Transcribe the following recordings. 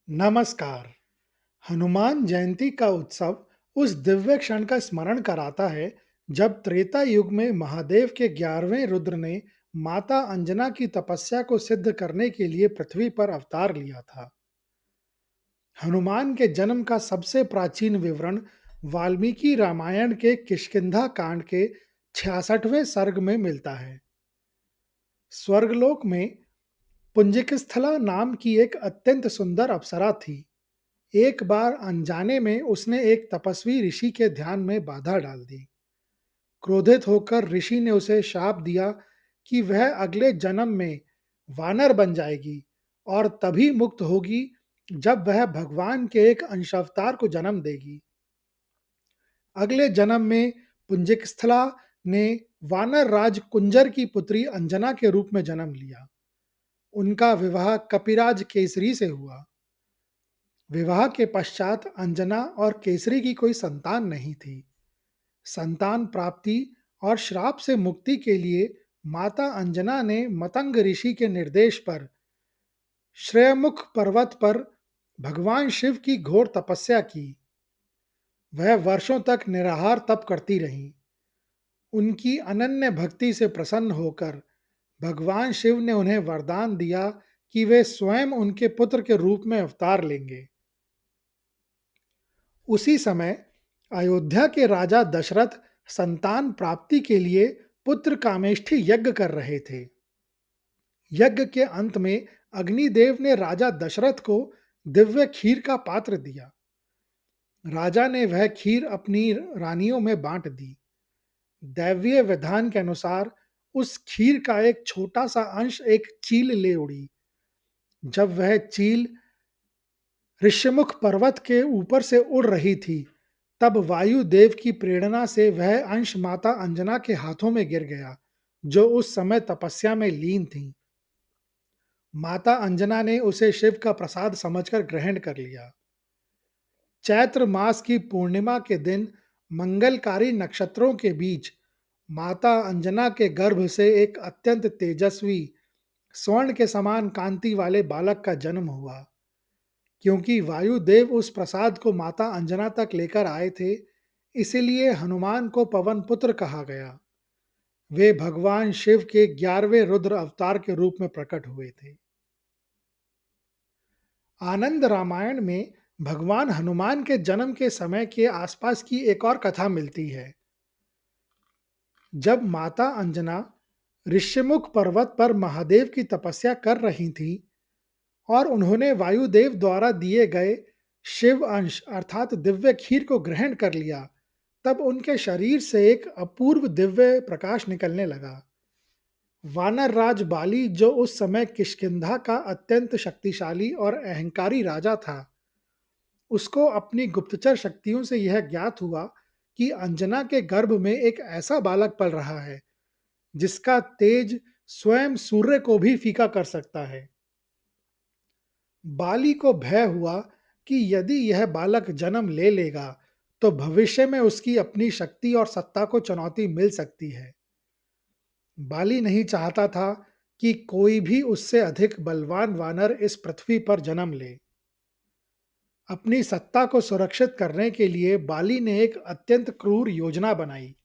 नमस्कार। हनुमान जयंती का उत्सव उस दिव्य क्षण का स्मरण कराता है जब त्रेता युग में महादेव के 11वें रुद्र ने माता अंजना की तपस्या को सिद्ध करने के लिए पृथ्वी पर अवतार लिया था। हनुमान के जन्म का सबसे प्राचीन विवरण वाल्मीकि रामायण के किष्किंधा कांड के 66वें सर्ग में मिलता है। स्वर्गलोक में पुंजिकस्थला नाम की एक अत्यंत सुंदर अप्सरा थी। एक बार अनजाने में उसने एक तपस्वी ऋषि के ध्यान में बाधा डाल दी। क्रोधित होकर ऋषि ने उसे शाप दिया कि वह अगले जन्म में वानर बन जाएगी और तभी मुक्त होगी जब वह भगवान के एक अंशावतार को जन्म देगी। अगले जन्म में पुंजिकस्थला ने वानर राज कुंजर की पुत्री अंजना के रूप में जन्म लिया। उनका विवाह कपिराज केसरी से हुआ। विवाह के पश्चात अंजना और केसरी की कोई संतान नहीं थी। संतान प्राप्ति और श्राप से मुक्ति के लिए माता अंजना ने मतंग ऋषि के निर्देश पर श्रेयमुख पर्वत पर भगवान शिव की घोर तपस्या की। वह वर्षों तक निराहार तप करती रहीं। उनकी अनन्य भक्ति से प्रसन्न होकर भगवान शिव ने उन्हें वरदान दिया कि वे स्वयं उनके पुत्र के रूप में अवतार लेंगे। उसी समय अयोध्या के राजा दशरथ संतान प्राप्ति के लिए पुत्र कामेष्ठी यज्ञ कर रहे थे। यज्ञ के अंत में अग्निदेव ने राजा दशरथ को दिव्य खीर का पात्र दिया। राजा ने वह खीर अपनी रानियों में बांट दी। दैवीय विधान के अनुसार उस खीर का एक छोटा सा अंश एक चील ले उड़ी। जब वह चील ऋष्यमुख पर्वत के ऊपर से उड़ रही थी, तब वायुदेव की प्रेरणा से वह अंश माता अंजना के हाथों में गिर गया, जो उस समय तपस्या में लीन थीं। माता अंजना ने उसे शिव का प्रसाद समझकर ग्रहण कर लिया। चैत्र मास की पूर्णिमा के दिन मंगलकारी नक्षत्रों के बीच माता अंजना के गर्भ से एक अत्यंत तेजस्वी स्वर्ण के समान कांति वाले बालक का जन्म हुआ। क्योंकि वायुदेव उस प्रसाद को माता अंजना तक लेकर आए थे, इसीलिए हनुमान को पवन पुत्र कहा गया। वे भगवान शिव के 11वें रुद्र अवतार के रूप में प्रकट हुए थे। आनंद रामायण में भगवान हनुमान के जन्म के समय के आसपास की एक और कथा मिलती है। जब माता अंजना ऋष्यमुख पर्वत पर महादेव की तपस्या कर रही थी और उन्होंने वायुदेव द्वारा दिए गए शिव अंश अर्थात दिव्य खीर को ग्रहण कर लिया, तब उनके शरीर से एक अपूर्व दिव्य प्रकाश निकलने लगा। वानर राज बाली, जो उस समय किष्किंधा का अत्यंत शक्तिशाली और अहंकारी राजा था, उसको अपनी गुप्तचर शक्तियों से यह ज्ञात हुआ कि अंजना के गर्भ में एक ऐसा बालक पल रहा है जिसका तेज स्वयं सूर्य को भी फीका कर सकता है। बाली को भय हुआ कि यदि यह बालक जन्म ले लेगा तो भविष्य में उसकी अपनी शक्ति और सत्ता को चुनौती मिल सकती है। बाली नहीं चाहता था कि कोई भी उससे अधिक बलवान वानर इस पृथ्वी पर जन्म ले। अपनी सत्ता को सुरक्षित करने के लिए बाली ने एक अत्यंत क्रूर योजना बनाई।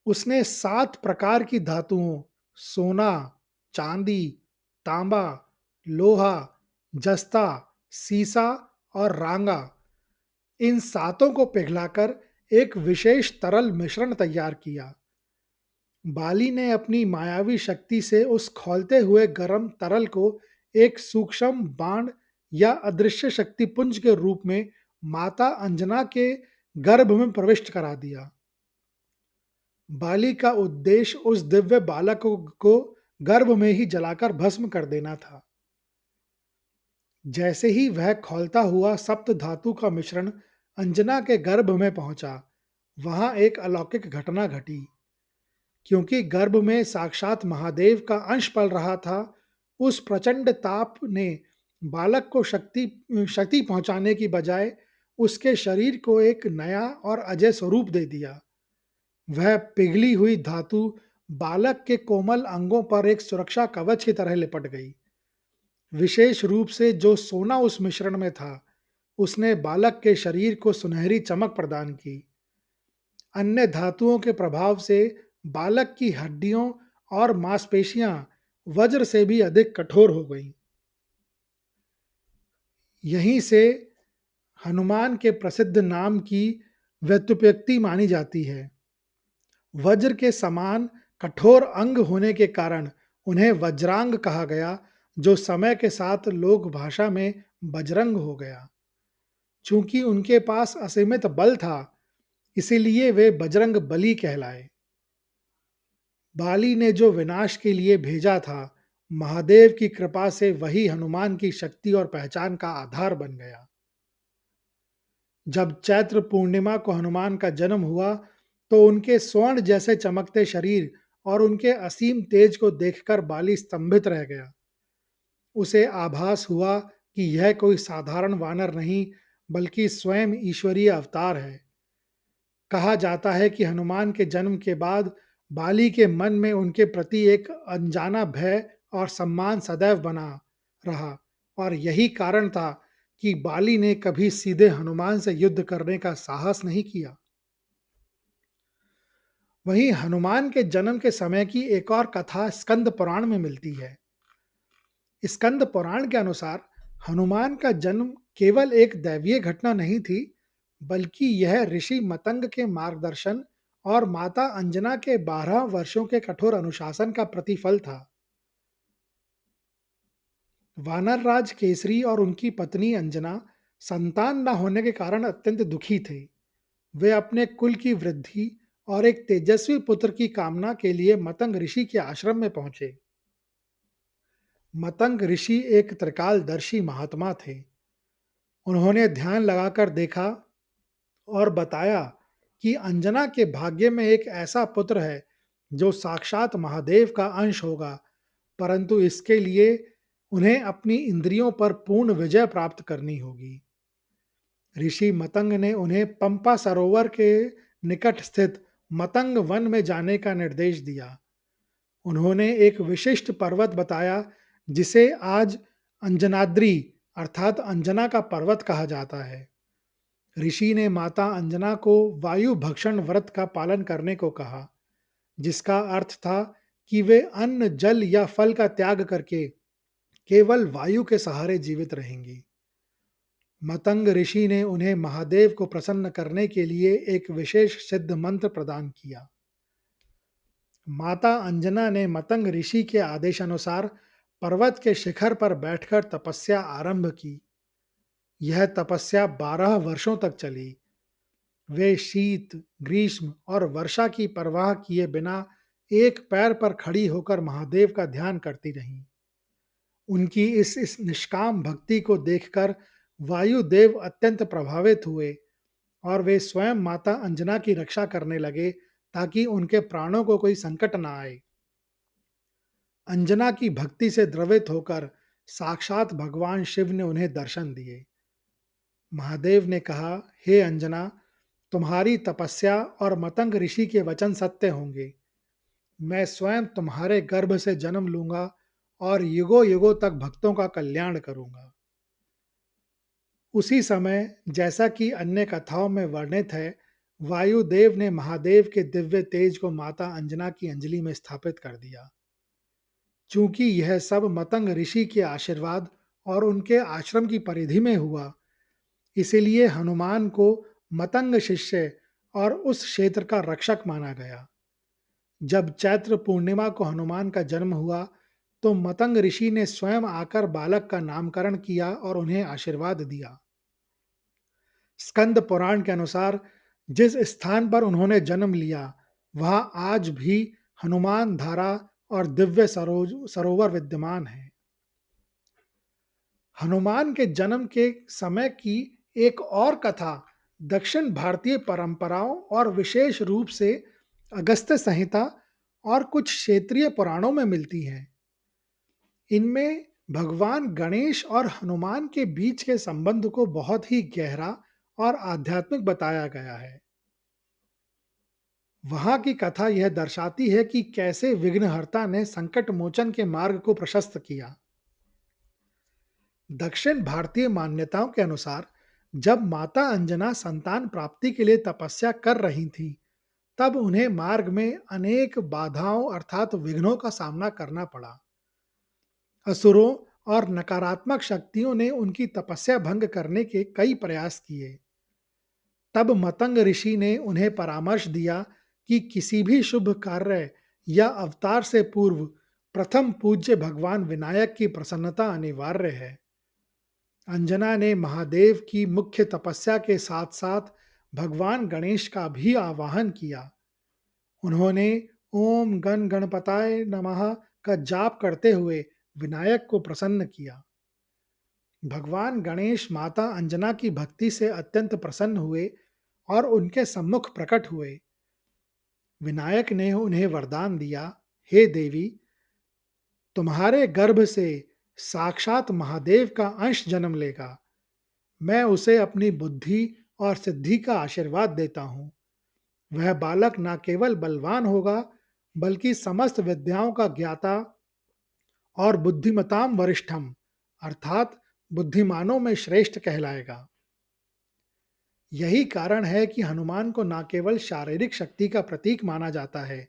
उसने 7 प्रकार की धातुओं सोना, चांदी, तांबा, लोहा, जस्ता, सीसा और रांगा, इन सातों को पिघलाकर एक विशेष तरल मिश्रण तैयार किया। बाली ने अपनी मायावी शक्ति से उस खौलते हुए गर्म तरल को एक सूक्ष्म बाण या अदृश्य शक्ति पुंज के रूप में माता अंजना के गर्भ में प्रविष्ट करा दिया। बाली का उद्देश्य उस दिव्य बालक को गर्भ में ही जलाकर भस्म कर देना था। जैसे ही वह खौलता हुआ सप्त धातु का मिश्रण अंजना के गर्भ में पहुंचा, वहां एक अलौकिक घटना घटी। क्योंकि गर्भ में साक्षात महादेव का अंश पल रहा था, उस प्रचंड ताप ने बालक को शक्ति क्षति पहुंचाने की बजाय उसके शरीर को एक नया और अजय स्वरूप दे दिया। वह पिघली हुई धातु बालक के कोमल अंगों पर एक सुरक्षा कवच की तरह लिपट गई। विशेष रूप से जो सोना उस मिश्रण में था, उसने बालक के शरीर को सुनहरी चमक प्रदान की। अन्य धातुओं के प्रभाव से बालक की हड्डियों और मांसपेशियां वज्र से भी अधिक कठोर हो गईं। यहीं से हनुमान के प्रसिद्ध नाम की व्युत्पत्ति मानी जाती है। वज्र के समान कठोर अंग होने के कारण उन्हें वज्रांग कहा गया, जो समय के साथ लोक भाषा में बजरंग हो गया। चूंकि उनके पास असीमित बल था, इसीलिए वे बजरंग बली कहलाए। बाली ने जो विनाश के लिए भेजा था, महादेव की कृपा से वही हनुमान की शक्ति और पहचान का आधार बन गया। जब चैत्र पूर्णिमा को हनुमान का जन्म हुआ, तो उनके स्वर्ण जैसे चमकते शरीर और उनके असीम तेज को देखकर बाली स्तंभित रह गया। उसे आभास हुआ कि यह कोई साधारण वानर नहीं, बल्कि स्वयं ईश्वरीय अवतार है। कहा जाता है कि हनुमान के जन्म के बाद बाली के मन में उनके प्रति एक अनजाना भय और सम्मान सदैव बना रहा, और यही कारण था कि बाली ने कभी सीधे हनुमान से युद्ध करने का साहस नहीं किया। वहीं हनुमान के जन्म के समय की एक और कथा स्कंद पुराण में मिलती है। स्कंद पुराण के अनुसार हनुमान का जन्म केवल एक दैवीय घटना नहीं थी, बल्कि यह ऋषि मतंग के मार्गदर्शन और माता अंजना के 12 वर्षों के कठोर अनुशासन का प्रतिफल था। वानर राज केसरी और उनकी पत्नी अंजना संतान न होने के कारण अत्यंत दुखी थे। वे अपने कुल की वृद्धि और एक तेजस्वी पुत्र की कामना के लिए मतंग ऋषि के आश्रम में पहुंचे। मतंग ऋषि एक त्रिकालदर्शी महात्मा थे। उन्होंने ध्यान लगाकर देखा और बताया कि अंजना के भाग्य में एक ऐसा पुत्र है जो साक्षात महादेव का अंश होगा, परंतु इसके लिए उन्हें अपनी इंद्रियों पर पूर्ण विजय प्राप्त करनी होगी। ऋषि मतंग ने उन्हें पंपा सरोवर के निकट स्थित मतंग वन में जाने का निर्देश दिया। उन्होंने एक विशिष्ट पर्वत बताया, जिसे आज अंजनाद्री अर्थात अंजना का पर्वत कहा जाता है। ऋषि ने माता अंजना को वायु भक्षण व्रत का पालन करने को कहा, जिसका अर्थ था कि वे अन्न, जल या फल का त्याग करके केवल वायु के सहारे जीवित रहेंगी। मतंग ऋषि ने उन्हें महादेव को प्रसन्न करने के लिए एक विशेष सिद्ध मंत्र प्रदान किया। माता अंजना ने मतंग ऋषि के आदेशानुसार पर्वत के शिखर पर बैठकर तपस्या आरंभ की। यह तपस्या 12 वर्षों तक चली। वे शीत, ग्रीष्म और वर्षा की परवाह किए बिना एक पैर पर खड़ी होकर महादेव का ध्यान करती रहीं। उनकी इस निष्काम भक्ति को देखकर वायुदेव अत्यंत प्रभावित हुए और वे स्वयं माता अंजना की रक्षा करने लगे, ताकि उनके प्राणों को कोई संकट न आए। अंजना की भक्ति से द्रवित होकर साक्षात भगवान शिव ने उन्हें दर्शन दिए। महादेव ने कहा, हे अंजना, तुम्हारी तपस्या और मतंग ऋषि के वचन सत्य होंगे। मैं स्वयं तुम्हारे गर्भ से जन्म लूंगा और युगों युगों तक भक्तों का कल्याण करूंगा। उसी समय, जैसा कि अन्य कथाओं में वर्णित है, वायुदेव ने महादेव के दिव्य तेज को माता अंजना की अंजलि में स्थापित कर दिया। चूंकि यह सब मतंग ऋषि के आशीर्वाद और उनके आश्रम की परिधि में हुआ, इसीलिए हनुमान को मतंग शिष्य और उस क्षेत्र का रक्षक माना गया। जब चैत्र पूर्णिमा को हनुमान का जन्म हुआ, तो मतंग ऋषि ने स्वयं आकर बालक का नामकरण किया और उन्हें आशीर्वाद दिया। स्कंद पुराण के अनुसार जिस स्थान पर उन्होंने जन्म लिया, वहां आज भी हनुमान धारा और दिव्य सरोवर विद्यमान है। हनुमान के जन्म के समय की एक और कथा दक्षिण भारतीय परंपराओं और विशेष रूप से अगस्त्य संहिता और कुछ क्षेत्रीय पुराणों में मिलती है। इनमें भगवान गणेश और हनुमान के बीच के संबंध को बहुत ही गहरा और आध्यात्मिक बताया गया है। वहां की कथा यह दर्शाती है कि कैसे विघ्नहर्ता ने संकट मोचन के मार्ग को प्रशस्त किया। दक्षिण भारतीय मान्यताओं के अनुसार जब माता अंजना संतान प्राप्ति के लिए तपस्या कर रही थीं, तब उन्हें मार्ग में अनेक बाधाओं अर्थात विघ्नों का सामना करना पड़ा। असुरों और नकारात्मक शक्तियों ने उनकी तपस्या भंग करने के कई प्रयास किए। तब मतंग ऋषि ने उन्हें परामर्श दिया कि किसी भी शुभ कार्य या अवतार से पूर्व प्रथम पूज्य भगवान विनायक की प्रसन्नता अनिवार्य है। अंजना ने महादेव की मुख्य तपस्या के साथ साथ भगवान गणेश का भी आवाहन किया। उन्होंने ओम गण गणपताय नमः का जाप करते हुए विनायक को प्रसन्न किया। भगवान गणेश माता अंजना की भक्ति से अत्यंत प्रसन्न हुए और उनके सम्मुख प्रकट हुए। विनायक ने उन्हें वरदान दिया, हे देवी, तुम्हारे गर्भ से साक्षात महादेव का अंश जन्म लेगा। मैं उसे अपनी बुद्धि और सिद्धि का आशीर्वाद देता हूँ। वह बालक न केवल बलवान होगा, बल्कि समस्त विद्याओं का ज्ञाता और बुद्धिमताम वरिष्ठम अर्थात बुद्धिमानों में श्रेष्ठ कहलाएगा। यही कारण है कि हनुमान को न केवल शारीरिक शक्ति का प्रतीक माना जाता है,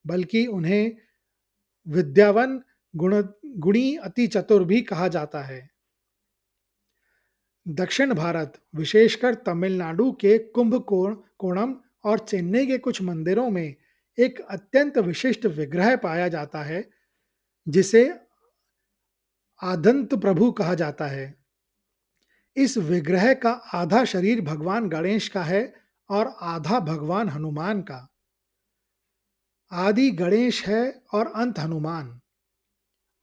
बल्कि उन्हें विद्यावन गुण गुणी अति चतुर भी कहा जाता है। दक्षिण भारत, विशेषकर तमिलनाडु के कोणम और चेन्नई के कुछ मंदिरों में एक अत्यंत विशिष्ट विग्रह पाया जाता है, जिसे आदंत प्रभु कहा जाता है। इस विग्रह का आधा शरीर भगवान गणेश का है और आधा भगवान हनुमान का। आदि गणेश है और अंत हनुमान।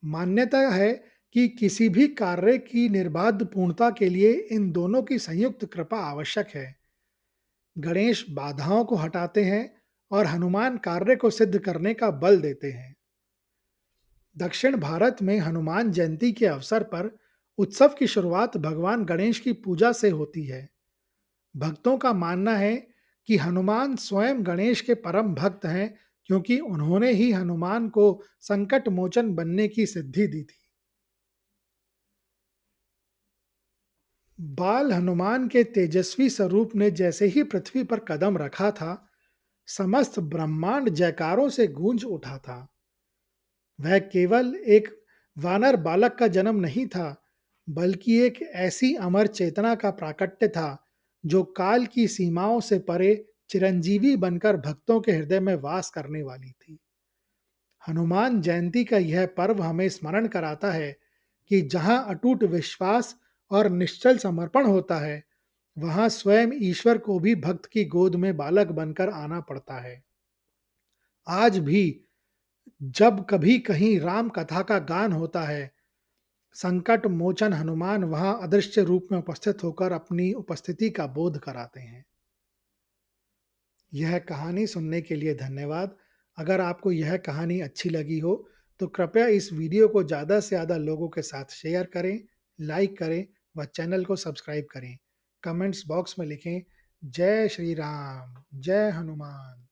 मान्यता है कि किसी भी कार्य की निर्बाध पूर्णता के लिए इन दोनों की संयुक्त कृपा आवश्यक है। गणेश बाधाओं को हटाते हैं और हनुमान कार्य को सिद्ध करने का बल देते हैं। दक्षिण भारत में हनुमान जयंती के अवसर पर उत्सव की शुरुआत भगवान गणेश की पूजा से होती है। भक्तों का मानना है कि हनुमान स्वयं गणेश के परम भक्त हैं, क्योंकि उन्होंने ही हनुमान को संकट मोचन बनने की सिद्धि दी थी। बाल हनुमान के तेजस्वी स्वरूप ने जैसे ही पृथ्वी पर कदम रखा था, समस्त ब्रह्मांड जयकारों से गूंज उठा था। वह केवल एक वानर बालक का जन्म नहीं था, बल्कि एक ऐसी अमर चेतना का प्राकट्य था जो काल की सीमाओं से परे चिरंजीवी बनकर भक्तों के हृदय में वास करने वाली थी। हनुमान जयंती का यह पर्व हमें स्मरण कराता है कि जहां अटूट विश्वास और निश्चल समर्पण होता है, वहां स्वयं ईश्वर को भी भक्त की गोद में बालक बनकर आना पड़ता है। आज भी जब कभी कहीं राम कथा का गान होता है, संकट मोचन हनुमान वहां अदृश्य रूप में उपस्थित होकर अपनी उपस्थिति का बोध कराते हैं। यह कहानी सुनने के लिए धन्यवाद। अगर आपको यह कहानी अच्छी लगी हो, तो कृपया इस वीडियो को ज़्यादा से ज़्यादा लोगों के साथ शेयर करें, लाइक करें व चैनल को सब्सक्राइब करें। कमेंट्स बॉक्स में लिखें, जय श्री राम, जय हनुमान।